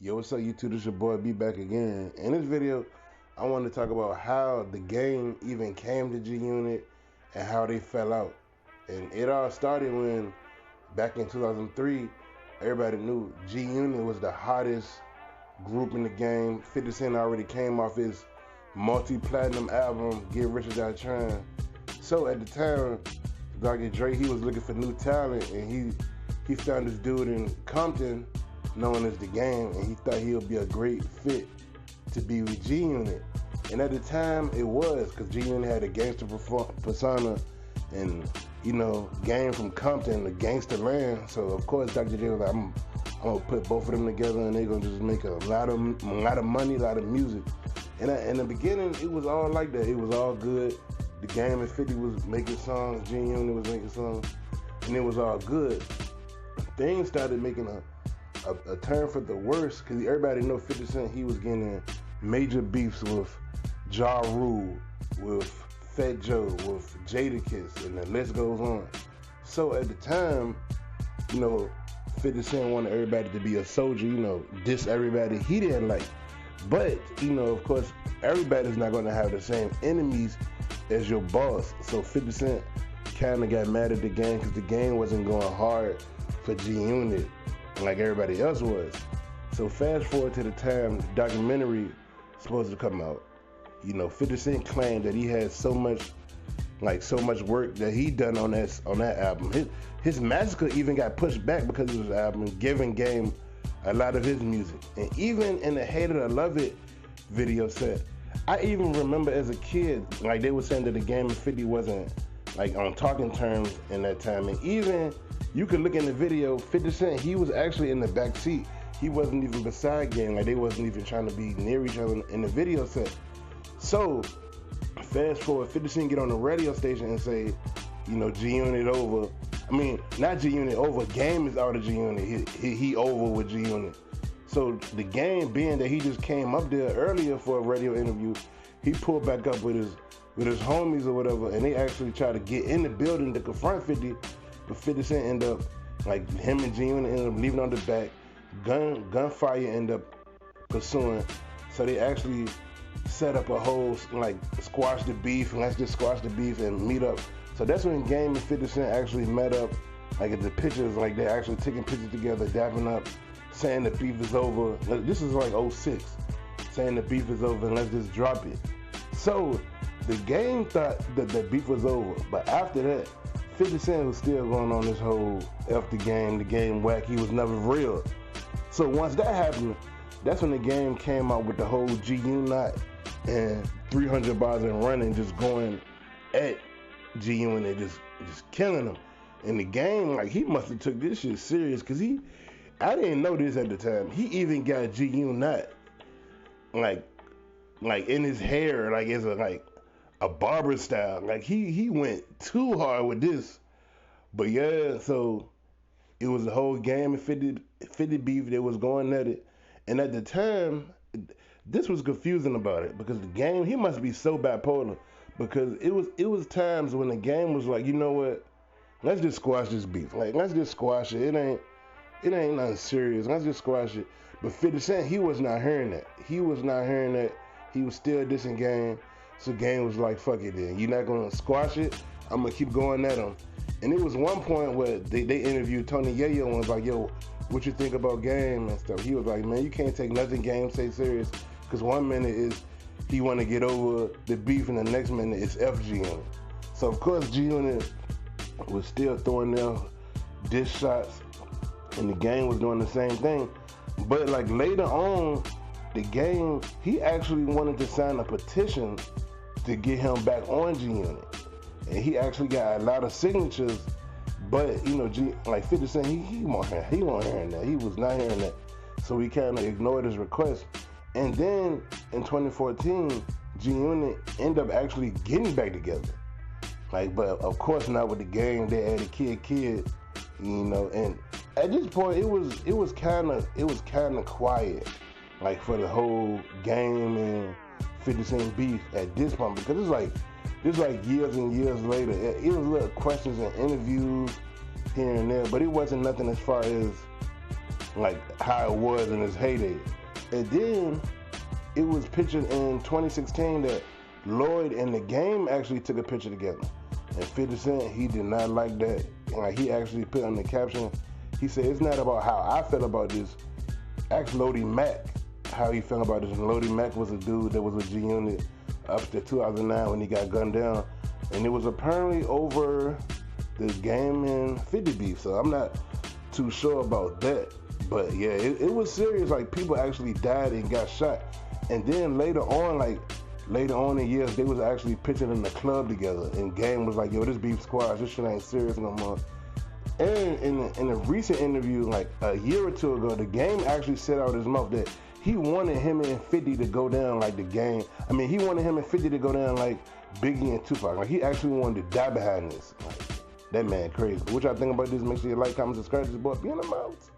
Yo, what's up, YouTube? This your boy B back again. In this video, I want to talk about how the game even came to G Unit and how they fell out. And it all started when, back in 2003, everybody knew G Unit was the hottest group in the game. 50 Cent already came off his multi-platinum album, Get Rich or Die Trying. So at the time, Dr. Dre, he was looking for new talent, and he found this dude in Compton known as The Game, and he thought he would be a great fit to be with G Unit. And at the time, it was, because G Unit had a gangster persona, and Game from Compton, the gangster land. So of course, Dr. J was like, I'm gonna put both of them together, and they're gonna just make a lot of money, a lot of music. And in the beginning, it was all like that. It was all good. The Game and 50 was making songs, G Unit was making songs, and it was all good. Things started making a turn for the worse, because everybody know 50 Cent, he was getting in major beefs with Ja Rule, with Fat Joe, with Jadakiss, and the list goes on. So at the time, 50 Cent wanted everybody to be a soldier, diss everybody he didn't like. But, of course, everybody's not going to have the same enemies as your boss. So 50 Cent kind of got mad at the Game because the Game wasn't going hard for G Unit like everybody else was. So fast forward to the time the documentary supposed to come out. 50 Cent claimed that he had so much work that he done on that album. His Massacre even got pushed back because of his album, giving Game a lot of his music. And even in the Hate It or Love It video set, I even remember as a kid, like they were saying that the Game and 50 wasn't like on talking terms in that time. And even you could look in the video, 50 Cent, he was actually in the back seat. He wasn't even beside Game, like they wasn't even trying to be near each other in the video set. So fast forward, 50 Cent get on the radio station and say, G Unit over. I mean, not G Unit over, Game is out of G Unit. He over with G Unit. So the Game, being that he just came up there earlier for a radio interview, he pulled back up with his homies or whatever, and they actually tried to get in the building to confront 50, but 50 Cent ended up, like him and G Unit ended up leaving on the back. Gunfire ended up pursuing. So they actually set up a whole, like, squash the beef, and let's just squash the beef and meet up. So that's when Game and 50 Cent actually met up, like at the pictures, like they're actually taking pictures together, dapping up, saying the beef is over. This is like 06, saying the beef is over and let's just drop it. So the Game thought that the beef was over, but after that, 50 Cent was still going on this whole F the Game whack, he was never real. So once that happened, that's when the Game came out with the whole G Unit and 300 bars and running, just going at G Unit, just killing them. And the Game, like, he must have took this shit serious, because I didn't know this at the time, he even got G Unit like in his hair, like as a barber style. Like he went too hard with this. But yeah, so it was the whole Game and 50 beef that was going at it. And at the time, this was confusing about it, because the Game, he must be so bipolar, because it was times when the Game was like, you know what, let's just squash this beef. Like, let's just squash it. It ain't nothing serious. Let's just squash it. But 50 Cent, he was not hearing that. He was still dissing Game. So Game was like, fuck it then. You're not gonna squash it? I'm gonna keep going at him. And it was one point where they interviewed Tony Yayo and was like, yo, what you think about Game and stuff? He was like, man, you can't take nothing Game say serious, because one minute is he want to get over the beef, and the next minute it's FG Unit. So of course G Unit was still throwing their diss shots, and the Game was doing the same thing. But like later on, the Game, he actually wanted to sign a petition to get him back on G Unit, and he actually got a lot of signatures. But like 50 Cent, he wasn't hearing that. He was not hearing that. So he kind of ignored his request. And then in 2014, G Unit ended up actually getting back together. Like, but of course not with the Game. They had a kid, And at this point, it was kind of quiet, like for the whole Game and 50 Cent beef at this point, because it's like years and years later. It was little questions and interviews here and there, but it wasn't nothing as far as like how it was in his heyday. And then it was pictured in 2016 that Lloyd and the Game actually took a picture together. And 50 Cent, he did not like that. And like he actually put on the caption, he said, it's not about how I feel about this. Ask Lodi Mac how he felt about this. And Lodi Mac was a dude that was with G Unit up to 2009 when he got gunned down. And it was apparently over the Game and 50 beef. So I'm not too sure about that. But yeah, it was serious. Like people actually died and got shot. And then later on in years, they was actually pictured in the club together. And Game was like, yo, this beef squash, this shit ain't serious no more. And in a recent interview, like a year or two ago, the Game actually said out his mouth that he wanted him and 50 to go down like the Game. I mean, he wanted him and 50 to go down like Biggie and Tupac. Like he actually wanted to die behind this. Like, that man crazy. But what y'all think about this? Make sure you like, comment, subscribe to this boy. Be in the mouth.